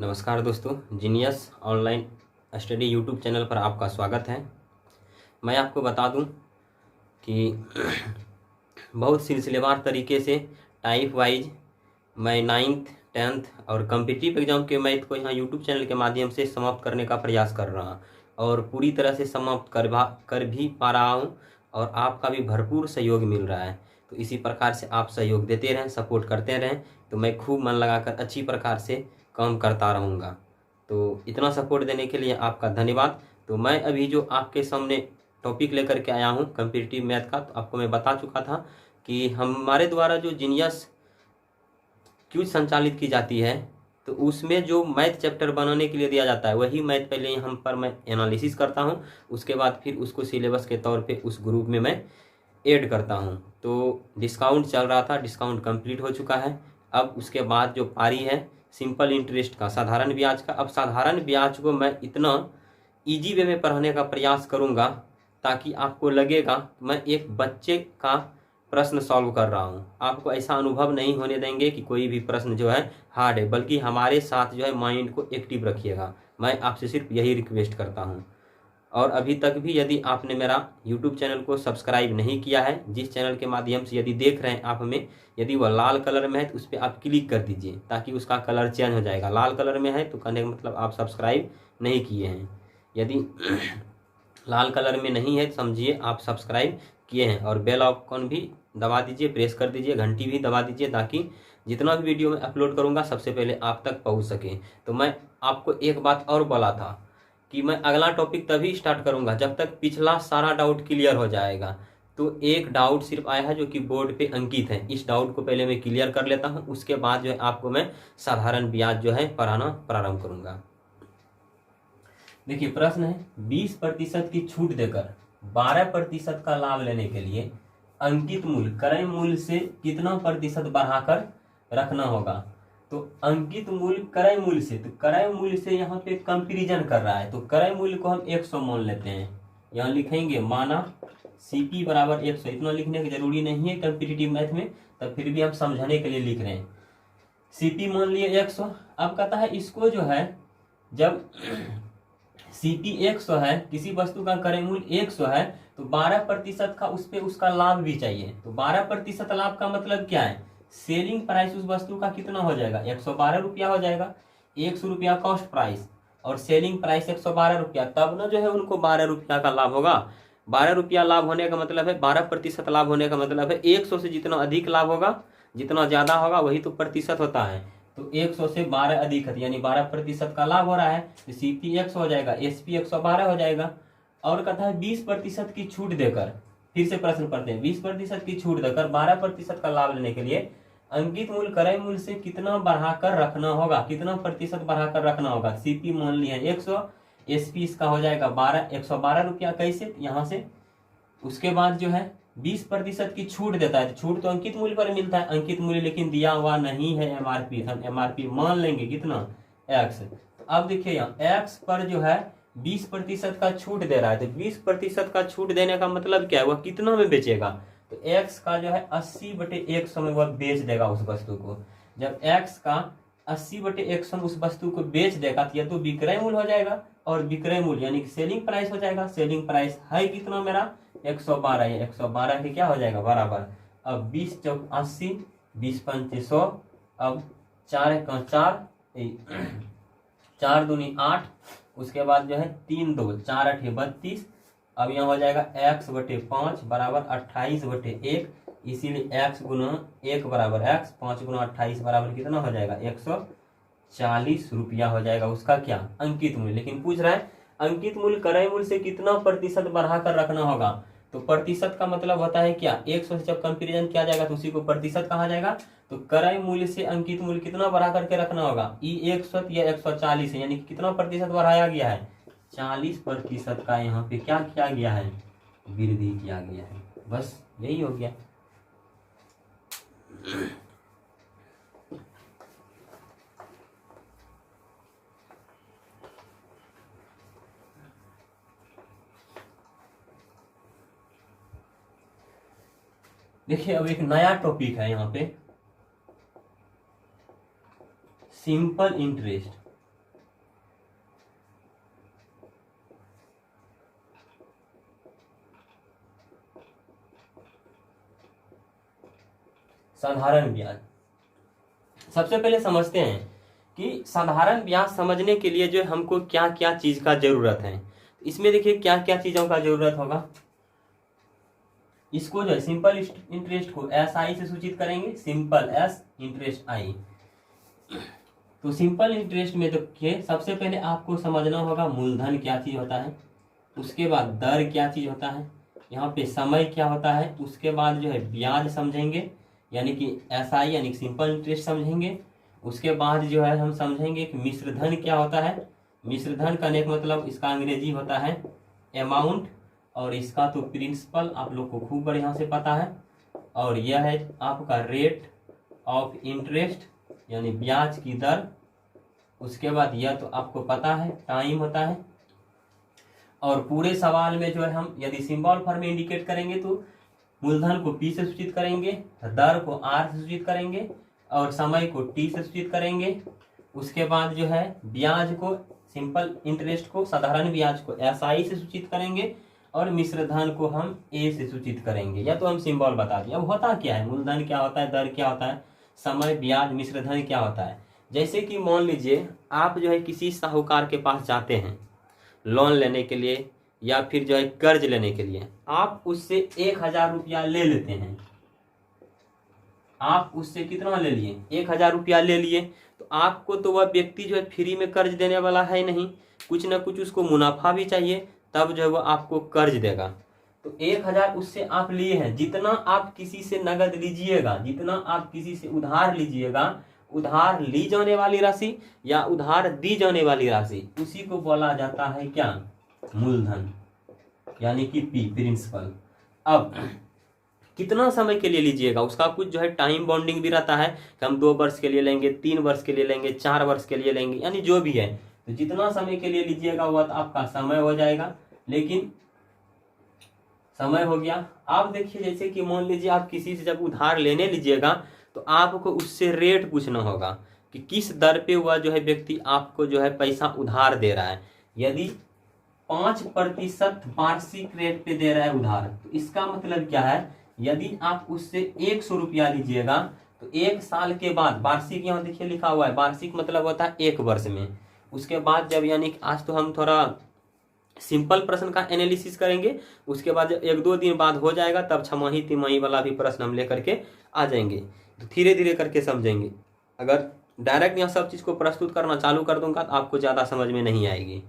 नमस्कार दोस्तों, genius online study YouTube channel पर आपका स्वागत है। मैं आपको बता दूं कि बहुत सिलसिलेवार तरीके से टाइप वाइज मैं 9th 10th और कम्पिटिटिव एग्जाम के मैथ को यहाँ यूट्यूब चैनल के माध्यम से समाप्त करने का प्रयास कर रहा हूँ और पूरी तरह से समाप्त कर भी पा रहा हूँ और आपका भी भरपूर सहयोग मिल रहा है। तो इसी प्रकार से आप सहयोग देते रहें, सपोर्ट करते रहें, तो मैं खूब मन लगाकर अच्छी प्रकार से काम करता रहूँगा। तो इतना सपोर्ट देने के लिए आपका धन्यवाद। तो मैं अभी जो आपके सामने टॉपिक लेकर के आया हूँ कम्पिटिटिव मैथ का, तो आपको मैं बता चुका था कि हमारे द्वारा जो जीनियस क्यूज संचालित की जाती है तो उसमें जो मैथ चैप्टर बनाने के लिए दिया जाता है वही मैथ पहले यहाँ पर मैं एनालिसिस करता हूँ, उसके बाद फिर उसको सिलेबस के तौर पे उस ग्रुप में मैं ऐड करता हूँ। तो डिस्काउंट चल रहा था, डिस्काउंट कंप्लीट हो चुका है। अब उसके बाद जो पारी है सिंपल इंटरेस्ट का, साधारण ब्याज का, अब साधारण ब्याज को मैं इतना ईजी वे में पढ़ाने का प्रयास करूँगा ताकि आपको लगेगा मैं एक बच्चे का प्रश्न सॉल्व कर रहा हूँ। आपको ऐसा अनुभव नहीं होने देंगे कि कोई भी प्रश्न जो है हार्ड है, बल्कि हमारे साथ जो है माइंड को एक्टिव रखिएगा। मैं आपसे सिर्फ यही रिक्वेस्ट करता हूँ। और अभी तक भी यदि आपने मेरा YouTube चैनल को सब्सक्राइब नहीं किया है, जिस चैनल के माध्यम से यदि देख रहे हैं आप हमें, यदि वह लाल कलर में है तो उस पर आप क्लिक कर दीजिए ताकि उसका कलर चेंज हो जाएगा। लाल कलर में है तो कहने का मतलब आप सब्सक्राइब नहीं किए हैं। यदि लाल कलर में नहीं है तो समझिए आप सब्सक्राइब किए हैं। और बेल आइकन भी दबा दीजिए, प्रेस कर दीजिए, घंटी भी दबा दीजिए ताकि जितना भी वीडियो मैं अपलोड करूंगा सबसे पहले आप तक पहुंच सके। तो मैं आपको एक बात और बोला था कि मैं अगला टॉपिक तभी स्टार्ट करूंगा जब तक पिछला सारा डाउट क्लियर हो जाएगा। तो एक डाउट सिर्फ आया है जो कि बोर्ड पे अंकित है, इस डाउट को पहले मैं क्लियर कर लेता हूँ, उसके बाद जो है आपको मैं साधारण ब्याज जो है पढ़ाना प्रारंभ करूंगा। देखिए प्रश्न है, 20% की छूट देकर 12% का लाभ लेने के लिए अंकित मूल्य क्रय मूल्य से कितना प्रतिशत बढ़ाकर रखना होगा। तो अंकित मूल्य क्रय मूल्य से, तो क्रय मूल्य से यहाँ पे कंपैरिजन कर रहा है, तो क्रय मूल्य को हम 100 मान लेते हैं। यहाँ लिखेंगे माना CP बराबर 100। इतना लिखने की जरूरी नहीं है कम्पिटिटिव मैथ में, तब फिर भी हम समझाने के लिए लिख रहे हैं। CP मान लिए 100। अब कहता है इसको जो है जब CP 100 है, किसी वस्तु का क्रय मूल्य 100 है, तो 12% का उस पर उसका लाभ भी चाहिए। तो 12% लाभ का मतलब क्या है, सेलिंग प्राइस उस वस्तु का कितना हो जाएगा, 112 रुपया हो जाएगा। 100 रुपया कॉस्ट प्राइस और सेलिंग प्राइस 112 रुपया, तब ना जो है उनको 12 रुपया का लाभ होगा। 12 रुपया लाभ होने का मतलब है, 12% लाभ होने का मतलब है 100 से जितना अधिक लाभ होगा, जितना ज्यादा होगा वही तो प्रतिशत होता है। तो 100 से 12 अधिक है यानी 12% का लाभ हो रहा है, तो CP 100 हो जाएगा, SP 112 हो जाएगा। और कहता है 20% की छूट देकर, फिर से प्रश्न पढ़ते हैं, 20% की छूट देकर 12% का लाभ लेने के लिए अंकित मूल्य क्रय मूल्य से कितना बढ़ाकर रखना होगा, कितना प्रतिशत बढ़ाकर रखना होगा। CP मान लिया 100, SP इसका हो जाएगा 112 रुपया। कैसे, यहाँ से उसके बाद जो है 20% की छूट देता है, छूट तो अंकित मूल्य पर मिलता है, अंकित मूल्य लेकिन दिया हुआ नहीं है MRP, हम MRP मान लेंगे कितना, X। तो अब देखिए यहाँ X पर जो है 20% का छूट दे रहा है, तो 20% का छूट देने का मतलब क्या है, वह कितना में बेचेगा, तो X का जो है 80/100 में वह बेच देगा उस वस्तु को। जब X का 80/100 उस वस्तु को बेच देगा तो यह तो विक्रय मूल्य हो जाएगा, और विक्रय मूल्य यानी कि सेलिंग प्राइस हो जाएगा। सेलिंग प्राइस है कितना मेरा 112 है, 112 के क्या हो जाएगा बराबर। अब 20 चौक 80, 20 पंचे 100, अब 4 का 4, 4 दूनी 8, उसके बाद जो है 3 2 4 8 32। अब यहाँ हो जाएगा x/5 बराबर 28/1, इसीलिए x गुना 1 बराबर x, 5 गुना 28 बराबर कितना हो जाएगा 140 रुपया हो जाएगा उसका क्या, अंकित मूल्य। लेकिन पूछ रहा है अंकित मूल्य क्रय मूल्य से कितना प्रतिशत बढ़ाकर रखना होगा। तो प्रतिशत का मतलब होता है क्या, 100 से जब कंपैरिजन किया जाएगा तो उसी को प्रतिशत कहा जाएगा। तो क्रय मूल्य से अंकित मूल्य कितना बढ़ा करके रखना होगा, ई 100 या 140 है, यानी कि कितना प्रतिशत बढ़ाया गया है, 40% का यहाँ पे क्या किया गया है, वृद्धि किया गया है। बस यही हो गया। देखिए अब एक नया टॉपिक है यहाँ पे, सिंपल इंटरेस्ट। साधारण ब्याज। सबसे पहले समझते हैं कि साधारण ब्याज समझने के लिए जो हमको क्या क्या चीज का जरूरत है। इसमें देखिए क्या क्या चीजों का जरूरत होगा। इसको जो है सिंपल इंटरेस्ट को एस आई से सूचित करेंगे, सिंपल एस इंटरेस्ट आई। तो सिंपल इंटरेस्ट में देखिए सबसे पहले आपको समझना होगा मूलधन क्या चीज होता है, उसके बाद दर क्या चीज होता है, यहाँ पे समय क्या होता है, उसके बाद जो है ब्याज समझेंगे यानी कि एस आई यानी सिंपल इंटरेस्ट समझेंगे। उसके बाद जो है हम समझेंगे कि मिश्र धन क्या होता है। मिश्र धन करने का मतलब इसका अंग्रेजी होता है अमाउंट, और इसका तो प्रिंसिपल आप लोग को खूब बढ़िया से पता है। और यह है आपका रेट ऑफ इंटरेस्ट यानी ब्याज की दर। उसके बाद यह तो आपको पता है टाइम होता है। और पूरे सवाल में जो है हम यदि सिंबल फॉर्म में इंडिकेट करेंगे तो मूलधन को P से सूचित करेंगे, दर को R से सूचित करेंगे और समय को T से सूचित करेंगे। उसके बाद जो है ब्याज को सिंपल इंटरेस्ट को साधारण ब्याज को SI से सूचित करेंगे और मिश्र धन को हम A से सूचित करेंगे। या तो हम सिंबल बता दिए। अब होता क्या है, मूलधन क्या होता है, दर क्या होता है, समय ब्याज मिश्र धन क्या होता है। जैसे कि मान लीजिए आप जो है किसी साहूकार के पास जाते हैं लोन लेने के लिए या फिर जो है कर्ज लेने के लिए, आप उससे 1000 रुपया ले लेते हैं। आप उससे कितना ले लिए, 1000 रुपया ले लिए, तो आपको तो वह व्यक्ति जो है फ्री में कर्ज देने वाला है नहीं, कुछ ना कुछ उसको मुनाफा भी चाहिए, तब जो है वह आपको कर्ज देगा। तो 1000 उससे आप लिए हैं। जितना आप किसी से नगद लीजिएगा, जितना आप किसी से उधार लीजिएगा, उधार ली जाने वाली राशि या उधार दी जाने वाली राशि, उसी को बोला जाता है क्या, मूलधन यानी कि P प्रिंसिपल। अब कितना समय के लिए लीजिएगा उसका कुछ जो है टाइम बॉन्डिंग भी रहता है कि हम 2 वर्ष के लिए लेंगे, 3 वर्ष के लिए लेंगे, 4 वर्ष के लिए लेंगे, यानी जो भी है। तो जितना समय के लिए लीजिएगा वह तो आपका समय हो जाएगा। लेकिन समय हो गया। आप देखिए जैसे कि मान लीजिए आप किसी से जब उधार लेने लीजिएगा तो आपको उससे रेट पूछना होगा कि किस दर पे वह जो है व्यक्ति आपको जो है पैसा उधार दे रहा है। यदि 5% वार्षिक रेट पे दे रहा है उधार, तो इसका मतलब क्या है, यदि आप उससे 100 रुपया लीजिएगा तो 1 साल के बाद, वार्षिक यहाँ देखिए लिखा हुआ है, वार्षिक मतलब होता है 1 वर्ष में। उसके बाद जब यानी आज तो हम थोड़ा सिंपल प्रश्न का एनालिसिस करेंगे, उसके बाद जब 1-2 दिन बाद हो जाएगा तब छमाही तिमाही वाला भी प्रश्न हम लेकर के आ जाएंगे। तो धीरे धीरे करके समझेंगे। अगर डायरेक्ट यहाँ सब चीज़ को प्रस्तुत करना चालू कर दूंगा तो आपको ज़्यादा समझ में नहीं आएगी।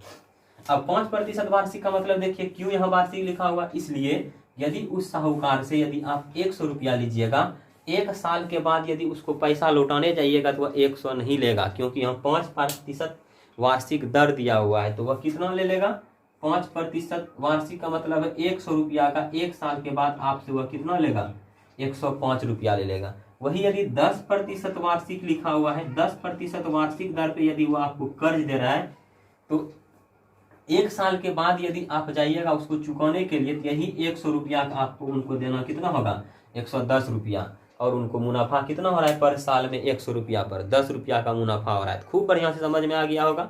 अब 5% वार्षिक का मतलब देखिए क्यों यहाँ वार्षिक लिखा हुआ, इसलिए यदि उस साहूकार से यदि आप 100 रुपया लीजिएगा, 1 साल के बाद यदि उसको पैसा लौटाने जाइएगा तो वह 100 नहीं लेगा, क्योंकि यहाँ 5% वार्षिक दर दिया हुआ है। तो वह कितना ले लेगा, 5% वार्षिक का मतलब है 100 रुपया का 1 साल के बाद आपसे वह कितना लेगा, 105 रुपया ले लेगा। वही यदि 10% वार्षिक लिखा हुआ है, 10% वार्षिक दर पे यदि वह आपको कर्ज दे रहा है, तो 1 साल के बाद यदि आप जाइएगा उसको चुकाने के लिए, तो यही 100 रुपया का आपको उनको देना कितना होगा, 110 रुपया। और उनको मुनाफा कितना हो रहा है पर साल में, 100 रुपया पर 10 रुपया का मुनाफा हो रहा है। खूब बढ़िया से समझ में आ गया होगा।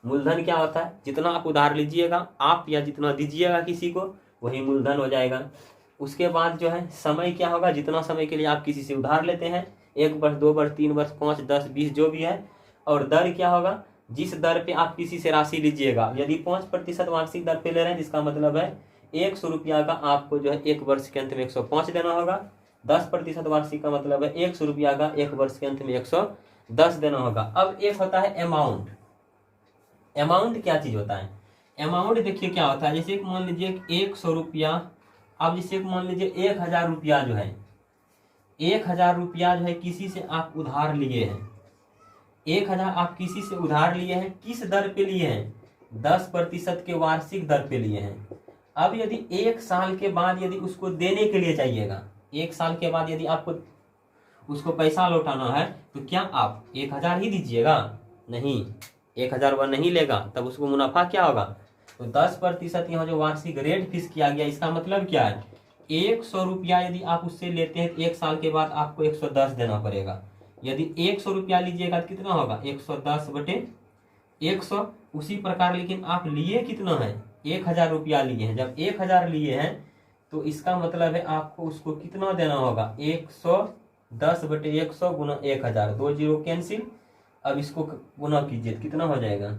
मूलधन क्या होता है, जितना आप उधार लीजिएगा आप या जितना दीजिएगा किसी को वही मूलधन हो जाएगा। उसके बाद जो है समय क्या होगा, जितना समय के लिए आप किसी से उधार लेते हैं, 1 वर्ष 2 वर्ष 3 वर्ष 5 10 20 जो भी है। और दर क्या होगा, जिस दर पे आप किसी से राशि लीजिएगा। यदि 5% वार्षिक दर पे ले रहे हैं जिसका मतलब है 100 रुपया का आपको जो है 1 वर्ष के अंत में 105 देना होगा। 10% वार्षिक का मतलब है 100 रुपया का 1 वर्ष के अंत में 110 देना होगा। अब एक होता है अमाउंट। अमाउंट क्या चीज होता है, अमाउंट देखिए क्या होता है, जैसे मान लीजिए 100 रुपया, अब जैसे मान लीजिए 1000 रुपया जो है, 1000 रुपया जो है किसी से आप उधार लिए हैं, 1000 आप किसी से उधार लिए हैं, किस दर पे लिए हैं, 10% के वार्षिक दर पे लिए हैं। अब यदि 1 साल के बाद यदि उसको देने के लिए चाहिएगा, 1 साल के बाद यदि आपको उसको पैसा लौटाना है, तो क्या आप 1000 ही दीजिएगा, नहीं, 1000 वह नहीं लेगा, तब उसको मुनाफा क्या होगा। तो 10% यहाँ जो वार्षिक रेट फिक्स किया गया, इसका मतलब क्या है, 100 रुपया यदि आप उससे लेते हैं तो 1 साल के बाद आपको 110 देना पड़ेगा। यदि 100 रुपया लीजिएगा तो कितना होगा, 110/100। उसी प्रकार लेकिन आप लिए कितना है, 1000 रुपया लिए हैं। जब 1000 लिए हैं तो इसका मतलब है आपको उसको कितना देना होगा, 100 10/100 गुना 1000, 2 जीरो कैंसिल। अब इसको गुना कीजिए, कितना हो जाएगा?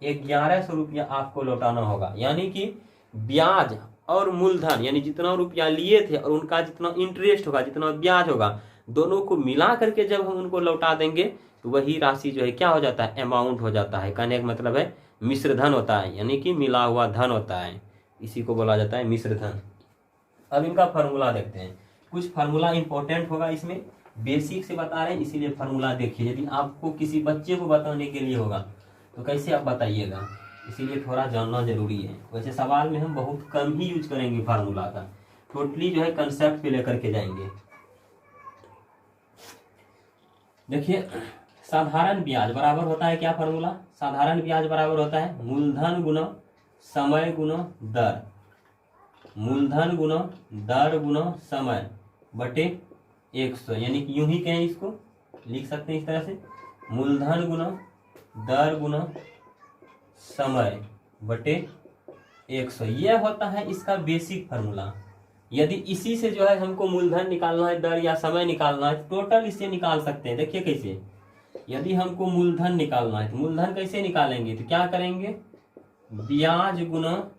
1100 रुपया आपको लौटाना होगा। यानी कि ब्याज और मूलधन, यानी जितना रुपया लिए थे और उनका जितना इंटरेस्ट होगा, जितना ब्याज होगा, दोनों को मिला करके जब हम उनको लौटा देंगे तो वही राशि जो है क्या हो जाता है? अमाउंट हो जाता है। कहने का मतलब है मिश्र धन होता है, यानी कि मिला हुआ धन होता है। इसी को बोला जाता है मिश्र धन। अब इनका फार्मूला देखते हैं। कुछ फार्मूला इंपॉर्टेंट होगा, इसमें बेसिक से बता रहे हैं, इसीलिए फार्मूला देखिए। यदि आपको किसी बच्चे को बताने के लिए होगा तो कैसे आप बताइएगा, इसीलिए थोड़ा जानना जरूरी है। वैसे सवाल में हम बहुत कम ही यूज करेंगे फार्मूला का, टोटली जो है कंसेप्ट पे लेकर के जाएंगे। देखिए, साधारण ब्याज बराबर होता है क्या फार्मूला? साधारण ब्याज बराबर होता है मूलधन गुना समय गुना दर। मूलधन गुना दर गुना समय बटे 100, यानी कि यूं ही कहें, इसको लिख सकते हैं इस तरह से, मूलधन गुना दर गुना समय बटे 100। यह होता है इसका बेसिक फार्मूला। यदि इसी से जो है हमको मूलधन निकालना है, दर या समय निकालना है, टोटल इससे निकाल सकते हैं। देखिए कैसे, यदि हमको मूलधन निकालना है तो मूलधन कैसे निकालेंगे? तो क्या करेंगे? ब्याज गुना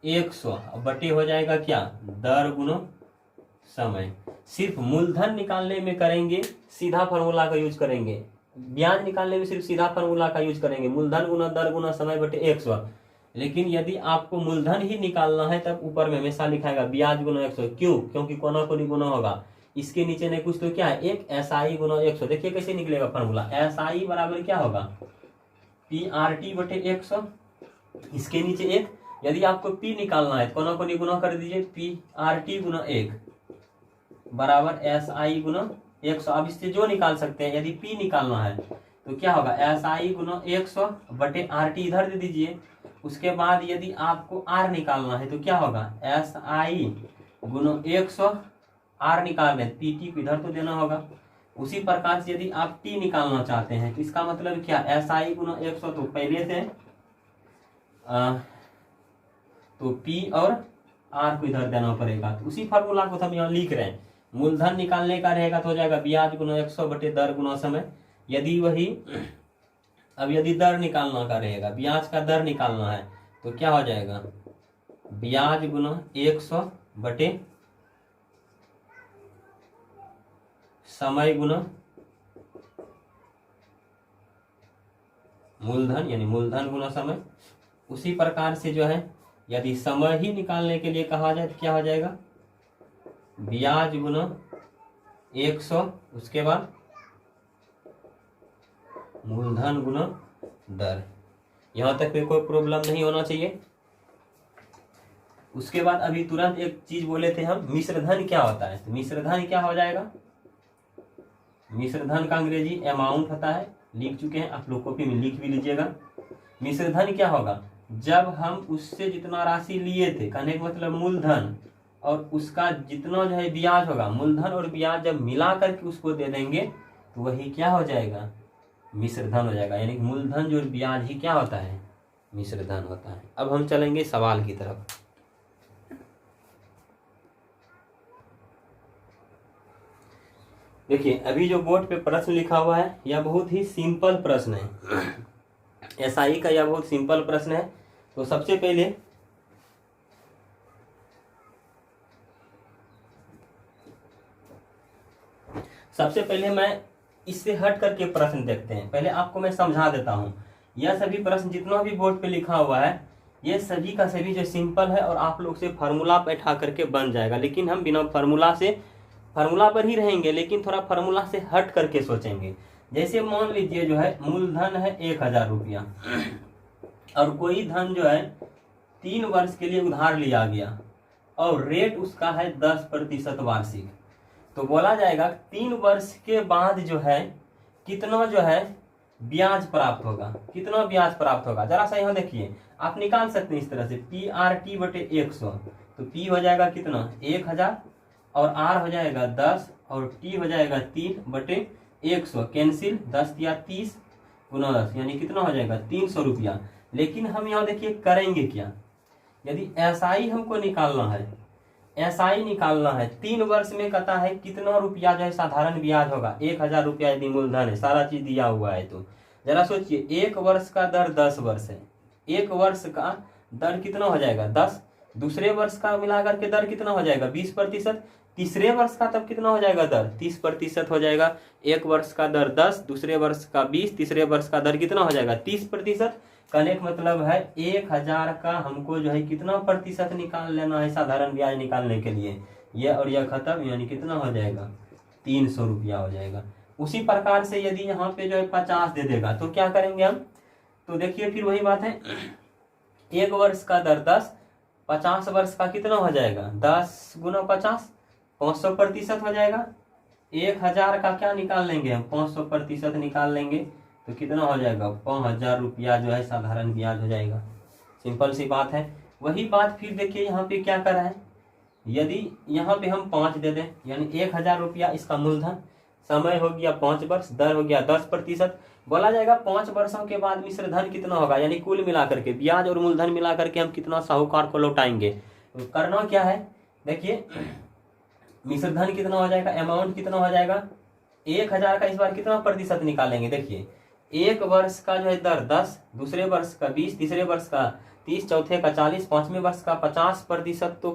100 बटे हो जाएगा क्या? दर गुना समय। सिर्फ मूलधन निकालने में करेंगे सीधा फार्मूला का यूज करेंगे, ब्याज निकालने में सिर्फ सीधा फार्मूला का यूज करेंगे, मूलधन गुना दर गुना समय बटे 100। लेकिन यदि आपको मूलधन ही निकालना है तब ऊपर में हमेशा लिखाएगा ब्याज गुना 100। क्यों? क्योंकि कोना को गुना होगा, इसके नीचे नहीं कुछ तो क्या है? एक SI गुना 100। देखिए कैसे निकलेगा फार्मूला। SI बराबर क्या होगा? PRT बटे 100। इसके नीचे एक, यदि आपको P निकालना है तो कोना को गुना कर दीजिए, PRT गुना 1 बराबर SI गुना 100। अब इससे जो निकाल सकते हैं, यदि P निकालना है तो क्या होगा? SI गुना 100 बटे RT इधर दे दीजिए। उसके बाद यदि आपको R निकालना है तो क्या होगा? SI गुना 100, R निकाल रहे हैं, PT को इधर तो देना होगा। उसी प्रकार से यदि आप T निकालना चाहते हैं तो इसका मतलब क्या? SI गुना 100 तो पहले से तो P और R को इधर देना पड़ेगा। तो उसी फार्मूला को हम यहाँ लिख रहे हैं। मूलधन निकालने का रहेगा तो हो जाएगा ब्याज गुना 100 बटे दर गुना समय। यदि वही, अब यदि दर निकालना का रहेगा, ब्याज का दर निकालना है तो क्या हो जाएगा? ब्याज गुना 100 बटे समय गुना मूलधन, यानी मूलधन गुना समय। उसी प्रकार से जो है यदि समय ही निकालने के लिए कहा जाए तो क्या हो जाएगा? ब्याज गुना 100, उसके बाद मूलधन गुना दर। यहां तक में कोई प्रॉब्लम नहीं होना चाहिए। उसके बाद अभी तुरंत एक चीज बोले थे हम, मिश्रधन क्या होता है? तो मिश्रधन क्या हो जाएगा? मिश्रधन का अंग्रेजी अमाउंट होता है, लिख चुके हैं आप लोग, कॉपी में लिख भी लीजिएगा। मिश्रधन क्या होगा? जब हम उससे जितना राशि लिए थे, कहने का मतलब मूलधन और उसका जितना जो है ब्याज होगा, मूलधन और ब्याज जब मिला करके उसको दे देंगे तो वही क्या हो जाएगा? मिश्रधन हो जाएगा। यानी कि मूलधन जो ब्याज ही क्या होता है? मिश्रधन होता है। अब हम चलेंगे सवाल की तरफ। देखिए, अभी जो बोर्ड पे प्रश्न लिखा हुआ है यह बहुत ही सिंपल प्रश्न है। SI का यह बहुत सिंपल प्रश्न है। तो सबसे पहले मैं इससे हट करके प्रश्न देखते हैं। पहले आपको मैं समझा देता हूं। यह सभी प्रश्न जितना भी बोर्ड पे लिखा हुआ है ये सभी का सभी जो सिंपल है और आप लोग से फार्मूला बैठा करके बन जाएगा। लेकिन हम बिना फार्मूला पर ही रहेंगे, लेकिन थोड़ा फार्मूला से हट करके सोचेंगे। जैसे मान लीजिए जो है मूलधन है 1000 रुपया और कोई धन जो है 3 वर्ष के लिए उधार लिया गया और रेट उसका है 10% वार्षिक। तो बोला जाएगा 3 वर्ष के बाद जो है कितना जो है ब्याज प्राप्त होगा, कितना ब्याज प्राप्त होगा। जरा सा यहाँ देखिए, आप निकाल सकते हैं इस तरह से, PRT बटे 100। तो P हो जाएगा कितना? 1000 और R हो जाएगा 10 और T हो जाएगा 3 बटे 100। कैंसिल, 10 या 30 गुना 10, यानी कितना हो जाएगा? 300 रुपया। लेकिन हम यहाँ देखिए करेंगे क्या? यदि SI हमको निकालना है एसआई निकालना है। 3 वर्ष में कहता है कितना रुपया जो है साधारण ब्याज होगा। 1000 रुपया यदि मूलधन है, सारा चीज दिया हुआ है, तो जरा सोचिए 1 वर्ष का दर 10 वर्ष है, 1 वर्ष का दर कितना हो जाएगा 10, दूसरे वर्ष का मिलाकर के दर कितना हो जाएगा 20%, तीसरे वर्ष का तब कितना हो जाएगा दर 30% हो जाएगा। 1 वर्ष का दर 10, दूसरे वर्ष का 20, तीसरे वर्ष का दर कितना हो जाएगा 30%। कहने का मतलब है 1000 का हमको जो है कितना प्रतिशत निकाल लेना है साधारण ब्याज निकालने के लिए, यह और यह खत्म, यानी कितना हो जाएगा 300 रुपया हो जाएगा। उसी प्रकार से यदि यहाँ पे जो है 50 दे देगा तो क्या करेंगे हम, तो देखिए फिर वही बात है, 1 वर्ष का दर 10, 50 वर्ष का कितना हो जाएगा 10 गुना 50, 500% हो जाएगा। 1000 का क्या निकाल लेंगे हम 500% निकाल लेंगे तो कितना हो जाएगा 5000 रुपया जो है साधारण ब्याज हो जाएगा। सिंपल सी बात है। वही बात फिर देखिए यहाँ पे क्या कर रहा है, यदि यहाँ पे हम 5 दे दें यानी 1000 रुपया इसका मूलधन, समय हो गया 5 वर्ष, दर हो गया 10%, बोला जाएगा 5 वर्षों के बाद मिश्र धन कितना होगा, यानी कुल मिलाकर के ब्याज और मूलधन मिलाकर के हम कितना साहूकार को लौटाएंगे। तो करना क्या है, देखिए मिश्र धन कितना हो जाएगा, अमाउंट कितना हो जाएगा 1000 का, इस बार कितना प्रतिशत निकालेंगे, देखिए 1 वर्ष का जो है दर 10, दूसरे वर्ष का 20, तीसरे वर्ष का 30, चौथे का 40, पांचवें वर्ष का 50%, तो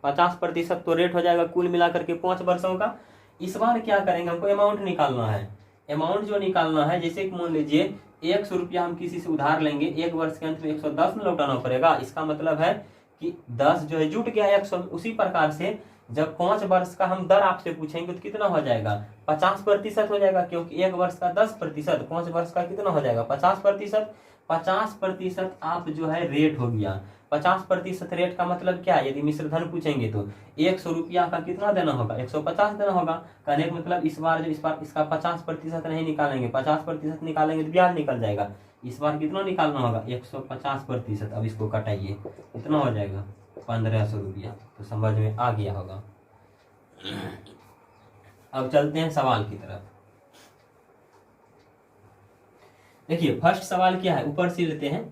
50% तो रेट हो जाएगा कुल मिलाकर के 5 वर्षों का। इस बार क्या करेंगे, हमको अमाउंट निकालना है। अमाउंट जो निकालना है, जैसे कि मान लीजिए 100 रुपया हम किसी से उधार लेंगे, 1 वर्ष के अंत में 110 में लौटाना पड़ेगा, इसका मतलब है कि 10 जो है जुट गया 100। उसी प्रकार से जब 5 वर्ष का हम दर आपसे पूछेंगे तो कितना हो जाएगा 50% हो जाएगा, क्योंकि 1 वर्ष का 10%, 5 वर्ष का कितना हो जाएगा 50%। 50% आप जो है रेट हो गया। 50% रेट का मतलब क्या है, यदि मिश्र धन पूछेंगे तो 100 रुपया का कितना देना होगा 150 देना होगा। कहने का मतलब इस बार इसका 50% नहीं निकालेंगे, 50% निकालेंगे तो ब्याज निकल जाएगा। इस बार कितना निकालना होगा 150%। अब इसको कटाइए, कितना हो जाएगा 1500 रुपया। तो समझ में आ गया होगा। अब चलते हैं सवाल की तरफ। देखिए फर्स्ट सवाल क्या है, ऊपर से लेते हैं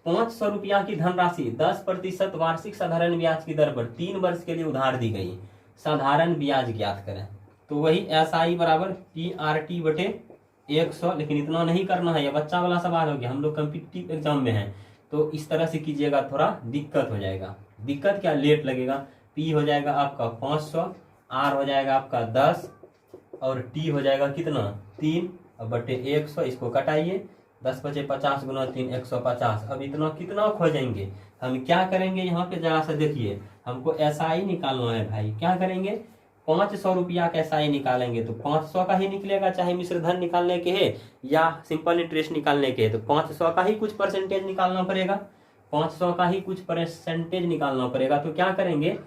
500 रुपया की धनराशि 10% वार्षिक साधारण ब्याज की दर पर 3 वर्ष के लिए उधार दी गई, साधारण ब्याज ज्ञात करें। तो वही SI बराबर PRT बटे 100, लेकिन इतना नहीं करना है, यह बच्चा वाला सवाल हो गया, हम लोग कॉम्पिटिटिव एग्जाम में हैं तो इस तरह से कीजिएगा, थोड़ा दिक्कत हो जाएगा। दिक्कत क्या, लेट लगेगा। P हो जाएगा आपका 500, R हो जाएगा आपका 10 और T हो जाएगा कितना 3 और बटे 100, इसको कटाइए, 10 बचे 50 गुना 3 150। अब इतना कितना खोजेंगे, हम क्या करेंगे यहाँ पे जरा सा देखिए, हमको SI निकालना है भाई। क्या करेंगे 500 रुपया का SI निकालेंगे तो 500 का ही निकलेगा, चाहे मिश्र धन निकालने के है या सिंपल इंटरेस्ट निकालने के है, तो 500 का ही कुछ परसेंटेज निकालना पड़ेगा, 500 का ही कुछ परसेंटेज निकालना पड़ेगा। तो क्या करेंगे,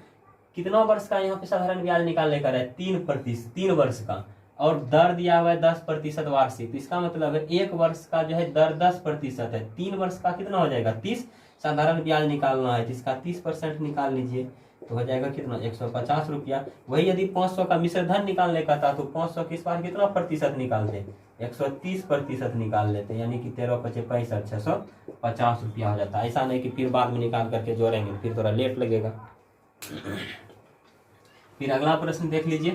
कितना वर्ष का यहाँ पे साधारण ब्याज निकालने का है 3 वर्ष का, और दर दिया हुआ है 10% वार्षिक। तो इसका मतलब है 1 वर्ष का जो है दर 10% है, 3 वर्ष का कितना हो जाएगा 30, साधारण ब्याज निकालना है, जिसका 30% निकाल लीजिए तो हो जाएगा कितना 150 रुपया। वही यदि 500 का मिश्र धन निकालने का था तो 500 के इस बार कितना प्रतिशत निकालते 130% निकाल लेते, यानी कि 13 पचे 65, 650 रुपया हो जाता है। ऐसा नहीं कि फिर बाद में निकाल करके जोड़ेंगे, फिर थोड़ा लेट लगेगा। फिर अगला प्रश्न देख लीजिए,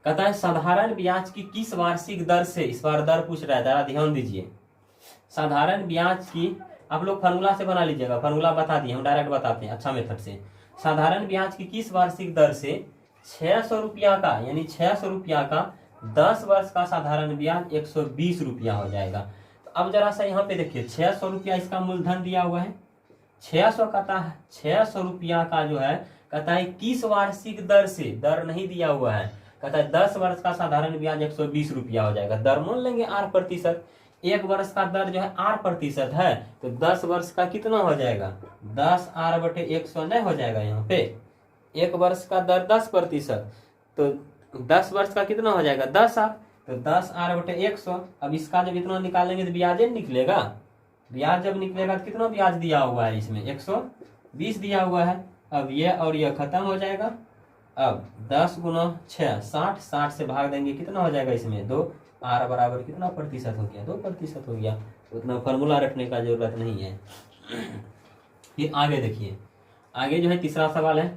कहता है साधारण ब्याज की किस वार्षिक दर से, इस बार दर पूछ रहा है, जरा ध्यान दीजिए। साधारण ब्याज की आप लोग फार्मूला से बना लीजिएगा, फार्मूला बता दिए, हम डायरेक्ट बताते हैं अच्छा मेथड से। साधारण ब्याज की किस वार्षिक दर से 600 रुपया का, यानी 600 रुपया का 10 वर्ष का साधारण ब्याज 120 रुपया हो जाएगा। तो अब जरा सा यहाँ पे देखिए 600 रुपया इसका मूलधन दिया हुआ है, 600 कहता है 600 रुपया का जो है कहता है किस वार्षिक दर से, दर नहीं दिया हुआ है, कहता है 10 वर्ष का साधारण ब्याज 120 रुपया हो जाएगा। दर मान लेंगे 8%, 1 वर्ष का दर जो है 8% है, तो 10 वर्ष का कितना हो जाएगा 10R बटे 100 नहीं हो जाएगा। यहाँ पे 1 वर्ष का दर 10%, तो 10 वर्ष का कितना हो जाएगा 10R, तो 10R बटे 100। अब इसका जब इतना निकालेंगे तो ब्याज निकलेगा, ब्याज जब निकलेगा तो कितना ब्याज दिया हुआ है इसमें 120 दिया हुआ है। अब ये और ये खत्म हो जाएगा। अब 10 गुना 6 60, 60 से भाग देंगे कितना हो जाएगा इसमें 2, R बराबर कितना प्रतिशत हो गया 2% हो गया। उतना फॉर्मूला रखने का जरूरत नहीं है। फिर आगे देखिए, आगे जो है तीसरा सवाल है,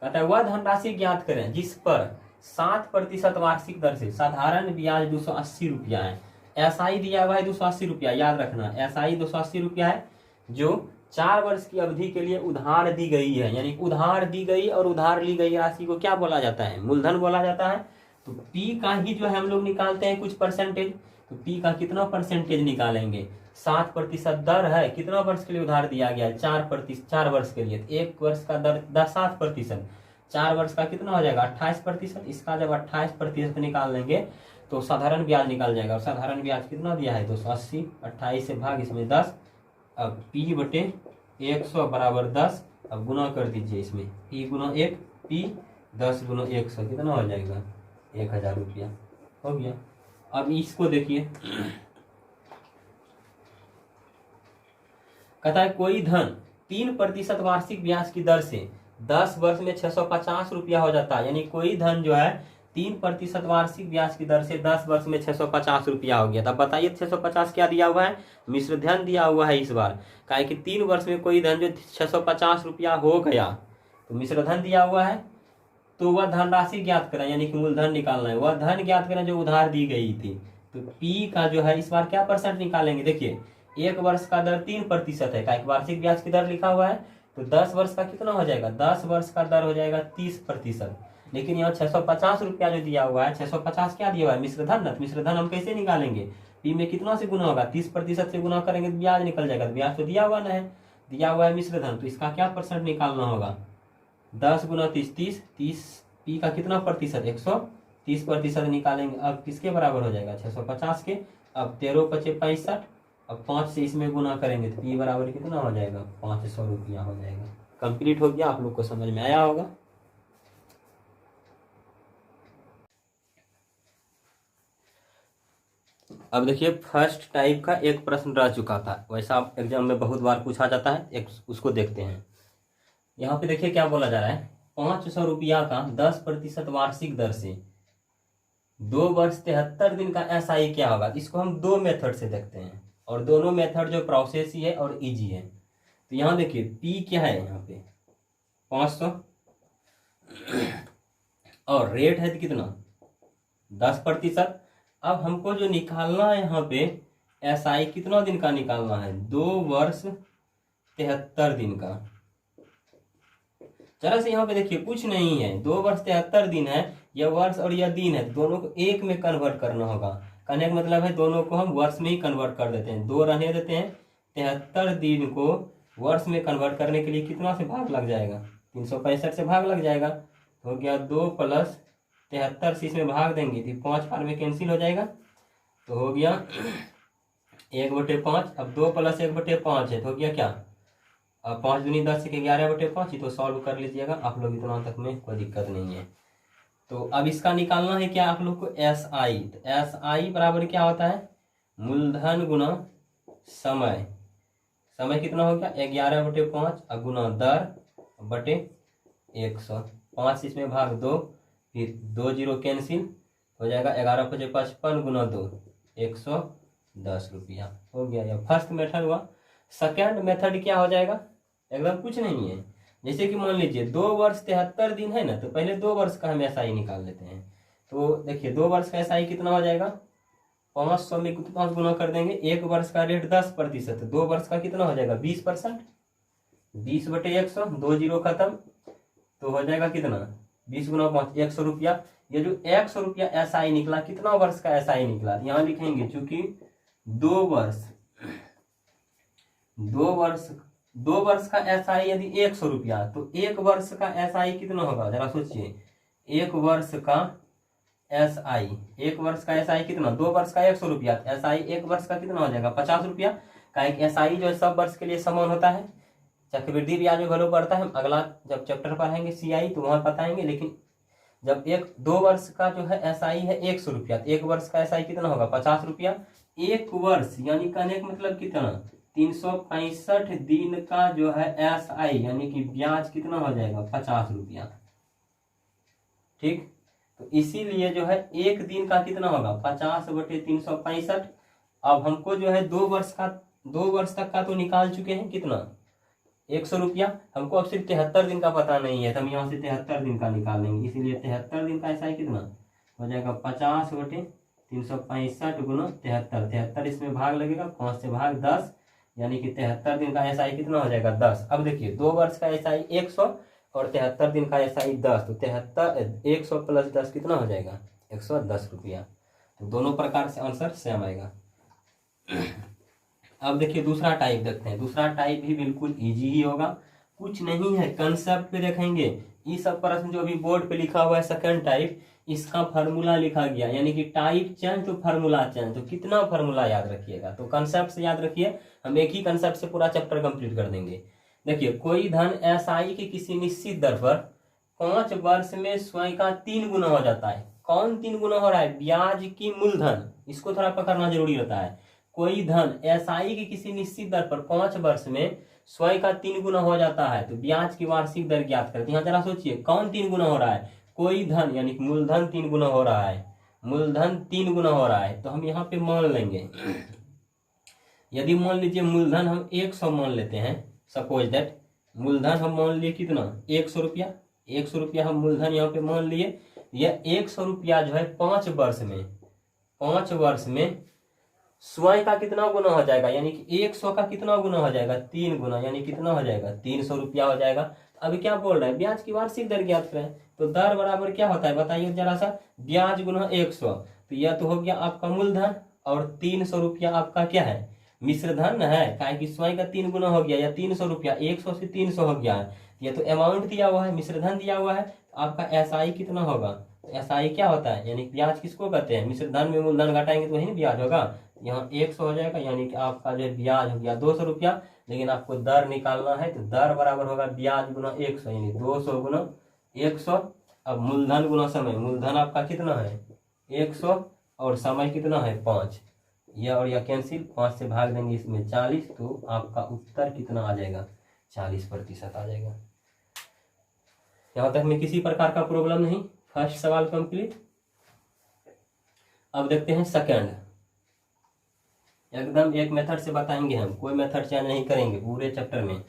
कहता है वह धनराशि ज्ञात करें जिस पर 7% वार्षिक दर से साधारण ब्याज 280 रुपया है। एसआई दिया हुआ है 280 रुपया, याद रखना एसआई 280 रुपया है, जो 4 वर्ष की अवधि के लिए उधार दी गई है। यानी उधार दी गई और उधार ली गई राशि को क्या बोला जाता है? मूलधन बोला जाता है। तो पी का ही जो है हम लोग निकालते हैं कुछ परसेंटेज। तो पी का कितना परसेंटेज निकालेंगे? 7% दर है, कितना वर्ष के लिए उधार दिया गया है? 4 वर्ष के लिए। 1 वर्ष का दर 7%, 4 वर्ष का कितना हो जाएगा? 28%। इसका जब 28% निकाल लेंगे तो साधारण ब्याज निकाल जाएगा। और साधारण ब्याज कितना दिया है? 280। 28 से भाग इसमें 10। अब P बटे 100 बराबर 10। अब गुना कर दीजिए इसमें, P गुना 1, P 10 गुना 100 कितना हो जाएगा? 1000 रुपया हो गया। अब इसको देखिए, कहता है कोई धन 3% वार्षिक ब्याज की दर से 10 वर्ष में 650 रुपया हो जाता है। यानी कोई धन जो है 3% वार्षिक ब्याज की दर से 10 वर्ष में 650 रुपया हो गया। तब बताइए 650 क्या दिया हुआ है? मिश्र धन दिया हुआ है इस बार। काहे कि 3 वर्ष में कोई धन जो 650 रुपया हो गया तो मिश्र धन दिया हुआ है। तो वह धनराशि ज्ञात करें, यानी कि मूलधन निकालना है। वह धन ज्ञात करें जो उधार दी गई थी। तो P का जो है इस बार क्या परसेंट निकालेंगे? देखिए 1 वर्ष का दर 3% है, काहे कि वार्षिक ब्याज की दर लिखा हुआ है। तो 10 वर्ष का कितना हो जाएगा? 10 वर्ष का दर हो जाएगा 30%। लेकिन यहाँ 650 रुपया जो दिया हुआ है, 650 क्या दिया हुआ है? मिश्र धन। मिश्र धन हम कैसे निकालेंगे? P में कितना से गुना होगा? 30% से गुना करेंगे तो ब्याज निकल जाएगा। ब्याज तो दिया हुआ ना है, दिया हुआ है मिश्र धन। तो इसका क्या परसेंट निकालना होगा? 10 गुना 30, 30 P का कितना प्रतिशत? 130% निकालेंगे। अब किसके बराबर हो जाएगा? 650 के। अब 13 × 5 = 65। अब 5 से इसमें गुना करेंगे तो P बराबर कितना हो जाएगा? 500 रुपया हो जाएगा। कंप्लीट हो गया। आप लोग को समझ में आया होगा। अब देखिए फर्स्ट टाइप का एक प्रश्न रह चुका था, वैसा एग्जाम में बहुत बार पूछा जाता है, एक उसको देखते हैं। यहाँ पे देखिए क्या बोला जा रहा है, 500 रुपया का 10% वार्षिक दर से 2 वर्ष 73 दिन का एसआई क्या होगा? इसको हम 2 मेथड से देखते हैं, और दोनों मेथड जो प्रोसेस ही है और इजी है। तो यहाँ देखिए पी क्या है? यहाँ पे 500 और रेट है कितना? 10%। अब हमको जो निकालना है यहाँ पे एसआई कितना दिन का निकालना है? 2 वर्ष 73 दिन का। जरा से यहाँ पे देखिए कुछ नहीं है, 2 वर्ष 73 दिन है, यह वर्ष और यह दिन है, दोनों को एक में कन्वर्ट करना होगा। कहने का मतलब है दोनों को हम वर्ष में ही कन्वर्ट कर देते हैं, 2 रहने देते हैं। 73 दिन को वर्ष में कन्वर्ट करने के लिए कितना से भाग लग जाएगा? 365 से भाग लग जाएगा। हो गया 2 + 73 से इसमें भाग देंगे तो 5 बार में कैंसिल हो जाएगा। तो हो गया 1/5। अब 2 + 1/5 है तो हो गया क्या? अब 5 दूनी 10 से 11/5 ही तो सॉल्व कर लीजिएगा आप लोग, इतना तक में कोई दिक्कत नहीं है। तो अब इसका निकालना है क्या आप लोग को? एसआई। तो एसआई बराबर क्या होता है? मूलधन गुना समय। समय कितना हो गया? 11/5 और गुना दर बटे 100। 5 इसमें भाग 2, फिर 2 0 कैंसिल हो जाएगा। 11 × 5 = 55 गुना 2 110 रुपया हो गया। यह फर्स्ट मेथड हुआ। सेकेंड मेथड क्या हो जाएगा? एकदम कुछ नहीं है। जैसे कि मान लीजिए 2 वर्ष 73 दिन है ना, तो पहले 2 वर्ष का हम एसआई निकाल लेते हैं। तो देखिए 2 वर्ष का एसआई कितना हो जाएगा? 500 में 5 गुना कर देंगे। 1 वर्ष का रेट 10%, 2 वर्ष का कितना हो जाएगा? 20%। 20/100, 2 0 खत्म, तो हो जाएगा कितना? 20 गुना 5 100 रुपया। ये जो 100 रुपया एसआई निकला, कितना वर्ष का एसआई निकला? यहाँ लिखेंगे चूंकि 2 वर्ष का एसआई यदि 100 रुपया, तो 1 वर्ष का एसआई कितना होगा? जरा सोचिए। 1 वर्ष का एसआई, 1 वर्ष का एसआई कितना? 2 वर्ष का 100 रुपया, एसआई 1 वर्ष का कितना हो जाएगा? 50 रुपया। काहे कि एसआई जो है सब वर्ष के लिए समान होता है। चक्रवृद्धि ब्याज में घलो बढ़ता है, हम अगला जब चैप्टर पढ़ेंगे सीआई तो वहां बताएंगे। लेकिन जब 2 वर्ष का जो है एसआई है 100 रुपया, 1 वर्ष का एसआई कितना होगा? 50 रुपया। 1 वर्ष यानी कहने का मतलब कितना? 365 दिन का जो है एसआई यानी कि ब्याज कितना हो जाएगा? 50 रुपया। ठीक, तो इसीलिए जो है 1 दिन का कितना होगा? 50/365। अब हमको जो है 2 वर्ष तक का तो निकाल चुके हैं, कितना? 100 रुपया। हमको अब सिर्फ 73 दिन का पता नहीं है, तो हम यहाँ से 73 दिन का निकाल लेंगे। इसीलिए 73 दिन का SI कितना हो जाएगा, 50/365 गुना 73। 73 इसमें भाग लगेगा, 5 से भाग 10, यानी कि 73 दिन का SI कितना हो जाएगा, 10। अब देखिए 2 वर्ष का SI 100 और 73 दिन का SI 10, तो 100 + 10 कितना हो जाएगा, 110 रुपया। तो दोनों प्रकार से आंसर सेम आएगा। अब देखिए दूसरा टाइप देखते हैं। दूसरा टाइप भी बिल्कुल इजी ही होगा, कुछ नहीं है, कंसेप्ट पे देखेंगे। ये सब प्रश्न जो अभी बोर्ड पे लिखा हुआ है सेकंड टाइप, इसका फार्मूला लिखा गया, यानी कि टाइप चेंज तो फार्मूला चेंज। तो कितना फार्मूला याद रखिएगा, तो कंसेप्ट से याद रखिए। हम एक ही कंसेप्ट से पूरा चैप्टर कंप्लीट कर देंगे। देखिए कोई धन SI की किसी निश्चित दर पर 5 वर्ष में स्वयं का 3 गुना हो जाता है। कौन 3 गुना हो रहा है, ब्याज की मूलधन, इसको थोड़ा पकड़ना जरूरी होता है। कोई धन SI की किसी निश्चित दर पर 5 वर्ष में स्वयं का 3 गुना हो जाता है, तो ब्याज की वार्षिक दर ज्ञात करते हैं। जरा सोचिए कौन 3 गुना हो रहा है, कोई धन यानी कि मूलधन 3 गुना हो रहा है, मूलधन 3 गुना हो रहा है। तो हम यहाँ पे मान लेंगे, यदि मान लीजिए मूलधन हम 100 मान लेते हैं, सपोज दैट मूलधन हम मान लिए कितना, 100 रुपया। 100 रुपया हम मूलधन यहाँ पे मान लिए। यह 100 रुपया जो है 5 वर्ष में स्वयं का कितना गुना हो जाएगा, यानी कि 100 का कितना गुना हो जाएगा, 3 गुना, यानी कितना हो जाएगा, 300 रुपया हो जाएगा। तो अभी क्या बोल रहा है, ब्याज की वार्षिक दर ज्ञात करें। तो दर बराबर क्या होता है बताइए जरा सा, ब्याज गुना 100। तो यह तो हो गया आपका मूलधन, और 300 रुपया आपका क्या है, मिश्र धन है, क्या कि स्वयं का 3 गुना हो गया, या 300 रुपया 100 से 300 हो गया है। ये तो अमाउंट दिया हुआ है, मिश्र धन दिया हुआ है। तो आपका SI कितना होगा, SI क्या होता है, यानी ब्याज किसको कहते हैं, मिश्र धन में मूलधन घटाएंगे तो वही ब्याज होगा। यहाँ 100 हो जाएगा, यानी कि आपका जो ब्याज हो गया 200 रुपया। लेकिन आपको दर निकालना है, तो दर बराबर होगा ब्याज गुना 100, यानी 200 गुना 100। अब मूलधन गुना समय, मूलधन आपका कितना है 100 और समय कितना है 5, यह और यह कैंसिल, 5 से भाग देंगे इसमें 40, तो आपका उत्तर कितना आ जाएगा, 40% आ जाएगा। यहाँ तक में किसी प्रकार का प्रॉब्लम नहीं, फर्स्ट सवाल कंप्लीट। अब देखते हैं सेकंड, एकदम एक मेथड से बताएंगे हम, कोई मेथड चेंज नहीं करेंगे पूरे चैप्टर में।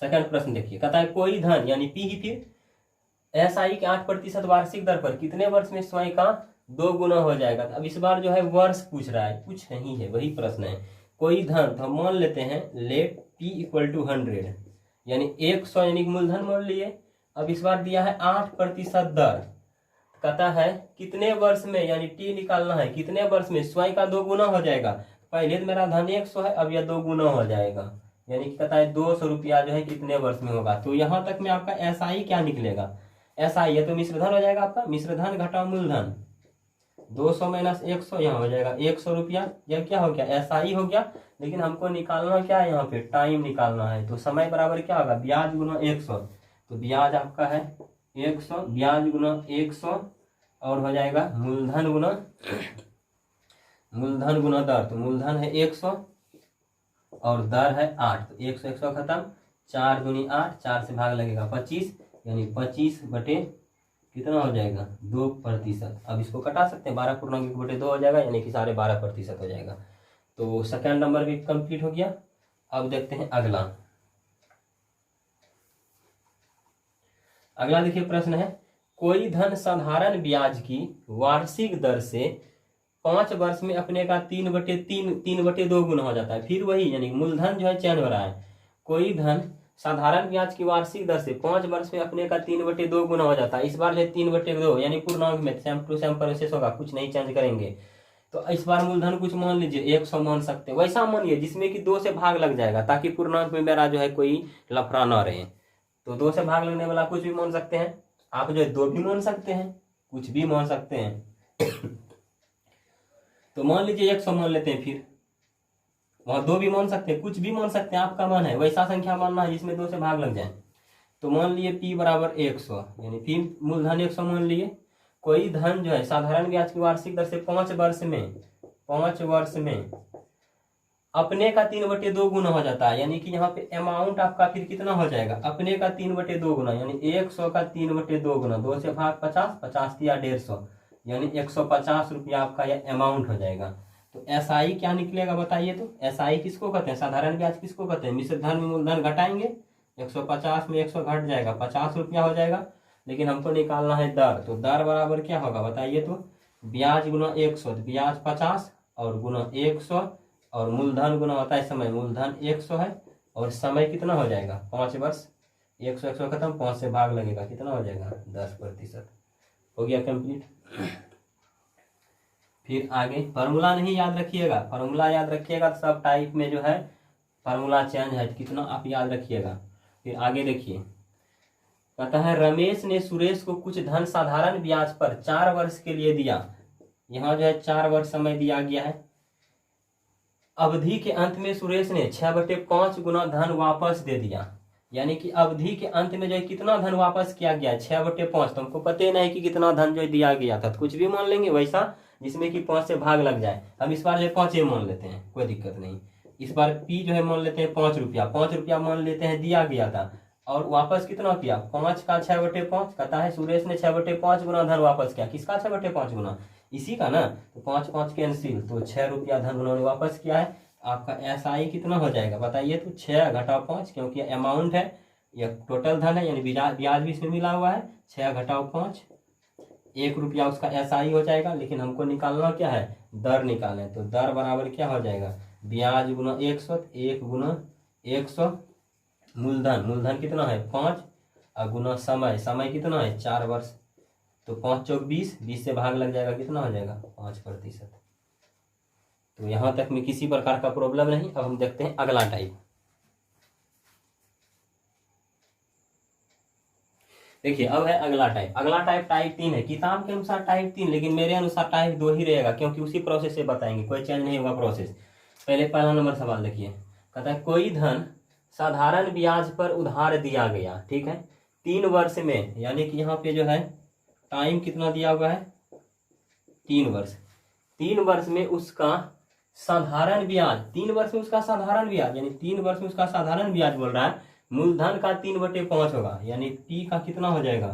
सेकंड प्रश्न देखिए, कहता है कोई धन यानी P ही फिर SI के 8% वार्षिक दर पर कितने वर्ष में स्वयं का 2 गुना हो जाएगा। अब इस बार जो है वर्ष पूछ रहा है, कुछ नहीं है, वही प्रश्न है। कोई धन, तो हम मान लेते हैं लेट P = 100, यानी 100 यानी मूलधन मान लिए। अब इस बार दिया है 8% दर, कहता है कितने वर्ष में, यानी T निकालना है, कितने वर्ष में स्वयं का 2 गुना हो जाएगा। पहले तो मेरा धन 100 है, अब यह 2 गुना हो जाएगा, यानी कि कहता है 200 रुपया जो है कितने वर्ष में होगा। तो यहाँ तक में आपका SI क्या निकलेगा, SI ये तो मिश्र धन हो जाएगा आपका, मिश्र धन घटा मूलधन, 200 - 100 यहाँ हो जाएगा 100 रुपया। यह क्या हो गया, SI हो गया। लेकिन हमको निकालना क्या है, यहाँ पे टाइम निकालना है। तो समय बराबर क्या होगा, ब्याज गुना 100। तो ब्याज आपका है 100, ब्याज गुना 100, और हो जाएगा मूलधन गुना दर। तो मूलधन है 100 और दर है 8, तो 100 100 खत्म, 4 दूनी 8, 4 से भाग लगेगा 25, यानी 25 बटे कितना हो जाएगा 2%। अब इसको कटा सकते हैं, 12/2 हो जाएगा, यानी कि 12.5% हो जाएगा। तो सेकंड नंबर भी कंप्लीट हो गया। अब देखते हैं अगला। अगला देखिए प्रश्न है, कोई धन साधारण ब्याज की वार्षिक दर से 5 वर्ष में अपने का 3/2 गुना हो जाता है। फिर वही, यानी मूलधन जो है चेंज हो रहा है। कोई धन साधारण ब्याज की वार्षिक दर से 5 वर्ष में अपने का 3/2 गुना हो जाता है। इस बार जो 3/2 यानी पूर्णांक में सेम टू सेम प्रोसेस होगा, कुछ नहीं चेंज करेंगे। तो इस बार मूलधन कुछ मान लीजिए 100 मान सकते हैं, वैसा मानिए जिसमें कि 2 से भाग लग जाएगा, ताकि पूर्णांक में मेरा जो है कोई लफड़ा ना रहे। तो 2 से भाग लगने वाला कुछ भी मान सकते हैं, आप जो है 2 भी मान सकते हैं, कुछ भी मान सकते हैं। तो मान लीजिए 100 मान लेते हैं, फिर वहां 2 भी मान सकते हैं, कुछ भी मान सकते हैं, आपका मन है, वैसा संख्या मानना है जिसमें 2 से भाग लग जाए। तो मान लिए P = 100, यानी फिर मूलधन 100 मान लिए। कोई धन जो है साधारण ब्याज की वार्षिक दर से 5 वर्ष में अपने का 3/2 गुना हो जाता है, यानी कि यहाँ पे अमाउंट आपका फिर कितना हो जाएगा, अपने का 3/2 गुना, यानी 100 का 3/2 गुना, 2 से भाग 50, 50 या 150, यानी 150 रुपया आपका यह अमाउंट हो जाएगा। तो SI क्या निकलेगा बताइए। तो SI किसको कहते हैं, साधारण ब्याज किसको कहते हैं। मिश्र धन में मूलधन घटाएंगे, 150 में 100 घट जाएगा, 50 रुपया हो जाएगा। लेकिन हमको निकालना है दर, तो दर बराबर क्या होगा बताइए। तो ब्याज गुना 100, तो ब्याज 50 और गुना 100 और मूलधन गुना होता है समय, मूलधन 100 है और समय कितना हो जाएगा 5 वर्ष। 100 खत्म, 5 से भाग लगेगा, कितना हो जाएगा 10%। हो गया कंप्लीट। फिर आगे फार्मूला नहीं याद रखिएगा, फार्मूला याद रखिएगा तो सब टाइप में जो है फार्मूला चेंज है, कितना आप याद रखिएगा। फिर आगे देखिए, कहता है रमेश ने सुरेश को कुछ धन साधारण ब्याज पर 4 वर्ष के लिए दिया। यहाँ जो है 4 वर्ष समय दिया गया है। अवधि के अंत में सुरेश ने 6/5 गुना धन वापस दे दिया। यानी कि अवधि के अंत में जो है कितना धन वापस किया गया है 6/5। तो हमको पता ही नहीं कि कितना धन जो दिया गया था, तो कुछ भी मान लेंगे वैसा जिसमें कि 5 से भाग लग जाए। हम इस बार जो है 5 ही मान लेते हैं, कोई दिक्कत नहीं। इस बार P जो है मान लेते हैं 5 रुपया, 5 रुपया मान लेते हैं दिया गया था और वापस कितना किया 5 का 6/5। कहता है सुरेश ने 6/5 गुना धन वापस किया। किसका 6/5 गुना, इसी का ना। तो 5 कैंसिल, तो 6 रुपया धन उन्होंने वापस किया है। आपका SI कितना हो जाएगा बताइए। तो 6 घटाओ 5, क्योंकि अमाउंट है, यह टोटल धन है, यानी ब्याज भी इसमें मिला हुआ है। 6 घटाओ 5, 1 रुपया उसका SI हो जाएगा। लेकिन हमको निकालना क्या है, दर निकालना है। तो दर बराबर क्या हो जाएगा, ब्याज गुना 100, 1 गुना 100, मूलधन कितना है 5 और गुना समय कितना है 4 वर्ष। तो 5 चौक 20, 20 से भाग लग जाएगा, कितना हो जाएगा 5%। तो यहाँ तक में किसी प्रकार का प्रॉब्लम नहीं। अब हम देखते हैं अगला टाइप। देखिए अब है अगला टाइप। अगला टाइप टाइप 3 है। किताब के अनुसार टाइप 3, लेकिन मेरे अनुसार टाइप 2 ही रहेगा, क्योंकि उसी प्रोसेस से बताएंगे, कोई चेंज नहीं होगा प्रोसेस। पहला नंबर सवाल देखिए, कहता है कोई धन साधारण ब्याज पर उधार दिया गया, ठीक है, 3 वर्ष में। यानी कि यहाँ पे जो है टाइम कितना दिया हुआ है 3 वर्ष। 3 वर्ष में उसका साधारण ब्याज, 3 वर्ष में उसका साधारण ब्याज, यानी 3 वर्ष में उसका साधारण ब्याज बोल रहा है। मूलधन का 3/5 होगा, यानी P का कितना हो जाएगा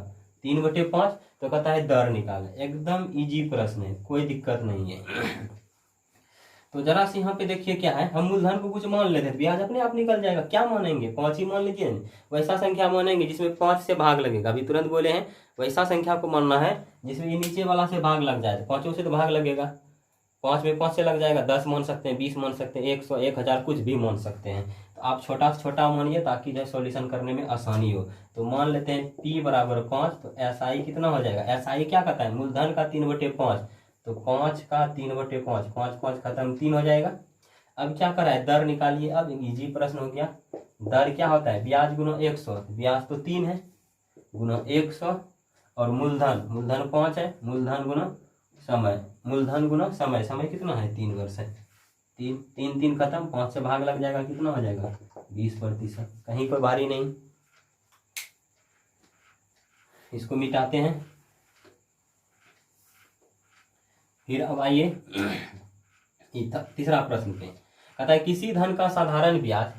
3/5। तो कहता है दर निकाले। एकदम इजी प्रश्न है, कोई दिक्कत नहीं है। तो जरा से यहाँ पे देखिए क्या है, हम मूलधन को कुछ मान लेते हैं, ब्याज अपने आप निकल जाएगा। क्या मानेंगे 5 ही मान लीजिए, वैसा संख्या मानेंगे जिसमें 5 से भाग लगेगा। अभी तुरंत बोले हैं वैसा संख्या को मानना है जिसमें ये नीचे वाला से भाग लग जाए। 5 से तो भाग लगेगा, 5 में 5 से लग जाएगा, 10 मान सकते हैं, 20 मान सकते हैं, 100, 1000 कुछ भी मान सकते हैं। तो आप छोटा से छोटा मानिए ताकि जो है सॉल्यूशन करने में आसानी हो। तो मान लेते हैं P बराबर 5। तो SI कितना हो जाएगा, SI क्या कहता है मूलधन का 3/5। तो 5 का 3/5, 5 खत्म, 3 हो जाएगा। अब क्या करा है दर निकालिए। अब इजी प्रश्न हो गया। दर क्या होता है ब्याज गुना 100, ब्याज तो 3 है, गुना 100 और मूलधन 5 है, मूलधन गुना समय कितना है 3 वर्ष है। 3 खत्म, 5 से भाग लग जाएगा, कितना हो जाएगा 20%। कहीं पर भारी नहीं। इसको मिटाते हैं। फिर अब आइए तीसरा प्रश्न पे। कहता है किसी धन का साधारण ब्याज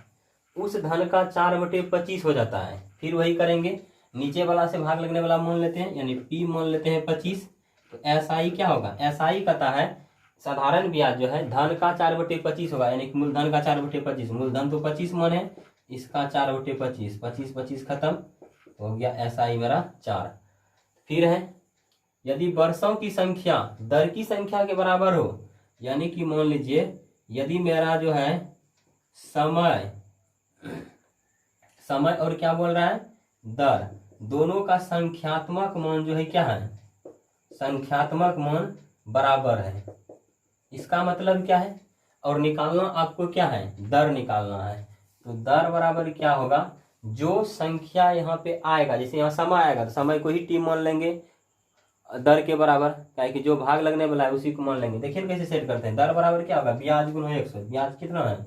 उस धन का 4/25 हो जाता है। फिर वही करेंगे, नीचे वाला से भाग लगने वाला मान लेते हैं, यानी P मान लेते हैं 25। तो SI क्या होगा, SI कहता है साधारण ब्याज जो है धन का 4/25 होगा, यानी मूलधन का 4/25। मूलधन तो 25 मान है, इसका 4/25, 25 खत्म हो गया, SI मेरा 4। फिर है यदि वर्षों की संख्या दर की संख्या के बराबर हो, यानी कि मान लीजिए यदि मेरा जो है समय और क्या बोल रहा है दर, दोनों का संख्यात्मक मान जो है क्या है, संख्यात्मक मान बराबर है। इसका मतलब क्या है, और निकालना आपको क्या है दर निकालना है। तो दर बराबर क्या होगा, जो संख्या यहाँ पे आएगा, जैसे यहाँ समय आएगा तो समय को ही T मान लेंगे दर के बराबर, क्या है कि जो भाग लगने वाला है उसी को मान लेंगे। देखिए कैसे सेट करते हैं। दर बराबर क्या होगा ब्याज गुना 100, ब्याज कितना है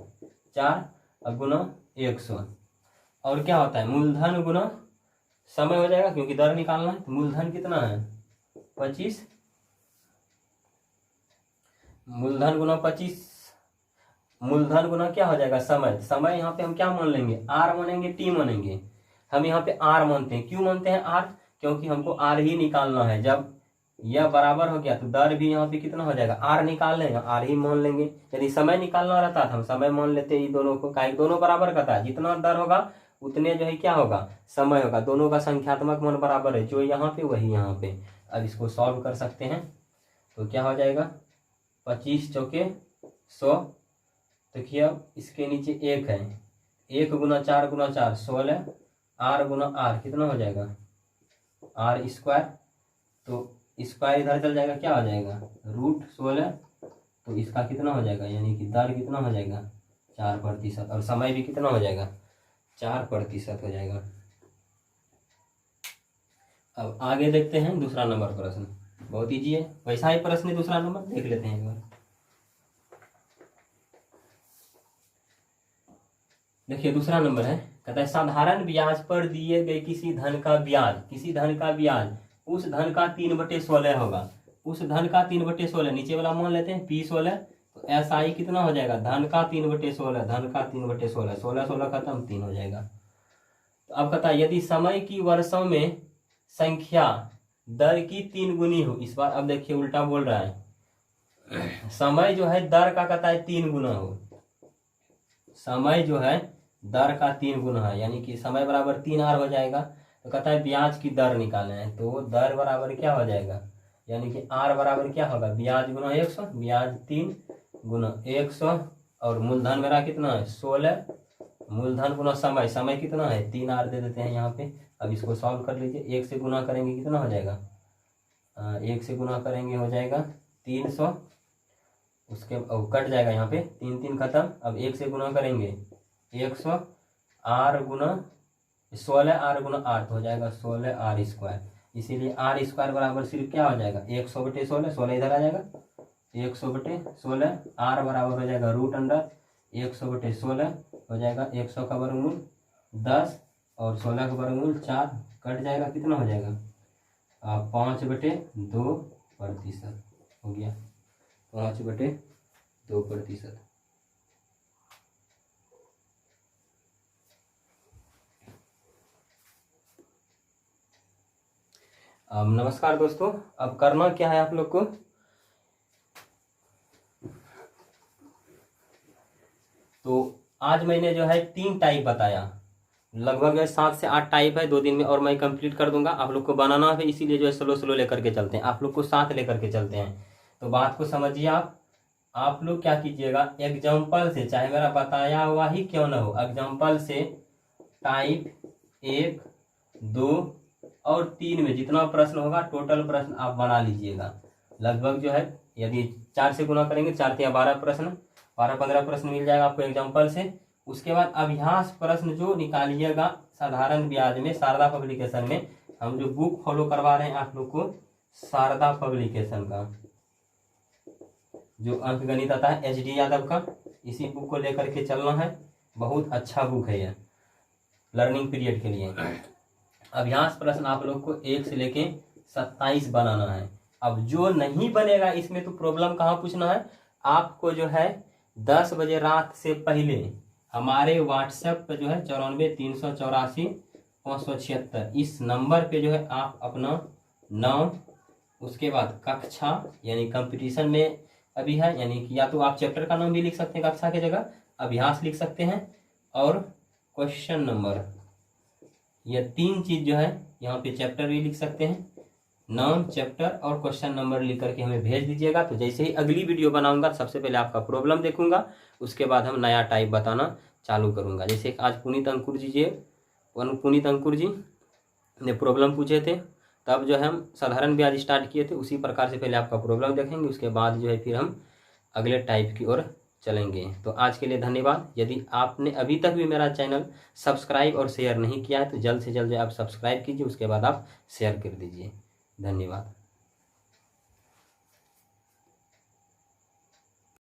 4 और गुना 100, और क्या होता है मूलधन गुना समय हो जाएगा, क्योंकि दर निकालना है। तो मूलधन कितना है 25, मूलधन गुना 25, मूलधन गुना क्या हो जाएगा समय यहाँ पे हम क्या मान लेंगे R मानेंगे, T मानेंगे। हम यहाँ पे R मानते हैं। क्यों मानते हैं R, क्योंकि हमको R ही निकालना है। जब यह बराबर हो गया तो दर भी यहाँ पे कितना हो जाएगा, आर निकाल लेंगे, आर ही मान लेंगे। यदि समय निकालना रहता था हम समय मान लेते ये दोनों को, काहे दोनों बराबर का था, जितना दर होगा उतने जो है क्या होगा, समय होगा। दोनों का संख्यात्मक मान बराबर है, जो यहाँ पे वही यहाँ पे। अब इसको सॉल्व कर सकते हैं तो क्या हो जाएगा, 25 चौके 100। देखिए अब इसके नीचे 1 है, 1 गुना 4 गुना 4 16, आर गुना आर कितना हो जाएगा, आर स्क्वायर। तो स्क्वायर इधर चल जाएगा, क्या हो जाएगा √16। तो इसका कितना हो जाएगा, यानी कि दर कितना हो जाएगा 4%, और समय भी कितना हो जाएगा 4% हो जाएगा। अब आगे देखते हैं दूसरा नंबर प्रश्न, बहुत ईजी है, वैसा ही प्रश्न है दूसरा नंबर, देख लेते हैं एक बार। देखिए दूसरा नंबर है, कहता है साधारण ब्याज पर दिए गए किसी धन का ब्याज उस धन का 3/16 होगा, उस धन का 3/16, नीचे वाला मान लेते हैं P16। तो SI कितना हो जाएगा, धन का 3/16, धन का 3/16, 16 16 खत्म, 3 हो जाएगा। तो अब कहता है यदि समय की वर्षों में संख्या दर की 3 गुनी हो, इस बार अब देखिए उल्टा बोल रहा है, समय जो है दर का कहता है 3 गुना हो, समय जो है दर का 3 गुना है, यानी कि समय बराबर 3R हो जाएगा। तो कहता है ब्याज की दर निकालना है, तो दर बराबर क्या हो जाएगा, यानी कि R बराबर क्या होगा, ब्याज गुना 100, ब्याज 3 गुना 100, और मूलधन मेरा कितना है 16, मूलधन गुना समय, समय कितना है 3R दे देते हैं यहाँ पे। अब इसको सॉल्व कर लीजिए, 1 से गुना करेंगे कितना हो जाएगा, 1 से गुना करेंगे हो जाएगा 300, उसके कट जाएगा यहाँ पे 3 3 खत्म। अब 1 से गुना करेंगे 100, R गुना 16, R गुना 8 हो जाएगा 16R स्क्वायर। इसीलिए R स्क्वायर बराबर सिर्फ क्या हो जाएगा 100/16, 16 इधर आ जाएगा 100/16, R बराबर हो जाएगा √100/16 हो जाएगा, 100 का वर्गमूल 10 और 16 का वर्गमूल 4, कट जाएगा कितना हो जाएगा 5/2% हो गया, 5/2%। अब नमस्कार दोस्तों, अब करना क्या है आप लोग को, तो आज मैंने जो है 3 टाइप बताया, लगभग 7 से 8 टाइप है, 2 दिन में और मैं कंप्लीट कर दूंगा। आप लोग को बनाना है, इसीलिए जो है स्लो स्लो लेकर के चलते हैं, आप लोग को साथ लेकर के चलते हैं। तो बात को समझिए आप लोग क्या कीजिएगा, एग्जाम्पल से, चाहे मेरा बताया हुआ ही क्यों ना हो, एग्जाम्पल से टाइप 1 2 और 3 में जितना प्रश्न होगा टोटल प्रश्न आप बना लीजिएगा। लगभग जो है यदि 4 से गुना करेंगे 4 या 12 प्रश्न, 12-15 प्रश्न मिल जाएगा आपको एग्जाम्पल से। उसके बाद अभ्यास प्रश्न जो निकालिएगा साधारण ब्याज में, शारदा पब्लिकेशन में, हम जो बुक फॉलो करवा रहे हैं आप लोग को, शारदा पब्लिकेशन का जो अंक गणित आता है HD यादव का, इसी बुक को लेकर के चलना है। बहुत अच्छा बुक है यह लर्निंग पीरियड के लिए। अभ्यास प्रश्न आप लोग को 1 से लेके 27 बनाना है। अब जो नहीं बनेगा इसमें तो प्रॉब्लम कहाँ पूछना है, आपको जो है 10 बजे रात से पहले हमारे व्हाट्सएप पे जो है 94 384 576 इस नंबर पे जो है आप अपना नाम, उसके बाद कक्षा यानी कंपटीशन में अभी है, यानी कि या तो आप चैप्टर का नाम भी लिख सकते हैं कक्षा की जगह, अभ्यास लिख सकते हैं, और क्वेश्चन नंबर, ये 3 चीज़ जो है यहाँ पे चैप्टर भी लिख सकते हैं, नाम, चैप्टर और क्वेश्चन नंबर लिख करके हमें भेज दीजिएगा। तो जैसे ही अगली वीडियो बनाऊंगा सबसे पहले आपका प्रॉब्लम देखूंगा, उसके बाद हम नया टाइप बताना चालू करूंगा। जैसे आज पुनीत अंकुर जी ने प्रॉब्लम पूछे थे, तब जो है हम साधारण ब्याज स्टार्ट किए थे, उसी प्रकार से पहले आपका प्रॉब्लम देखेंगे, उसके बाद जो है फिर हम अगले टाइप की ओर चलेंगे। तो आज के लिए धन्यवाद। यदि आपने अभी तक भी मेरा चैनल सब्सक्राइब और शेयर नहीं किया है तो जल्द से जल्द आप सब्सक्राइब कीजिए, उसके बाद आप शेयर कर दीजिए। धन्यवाद।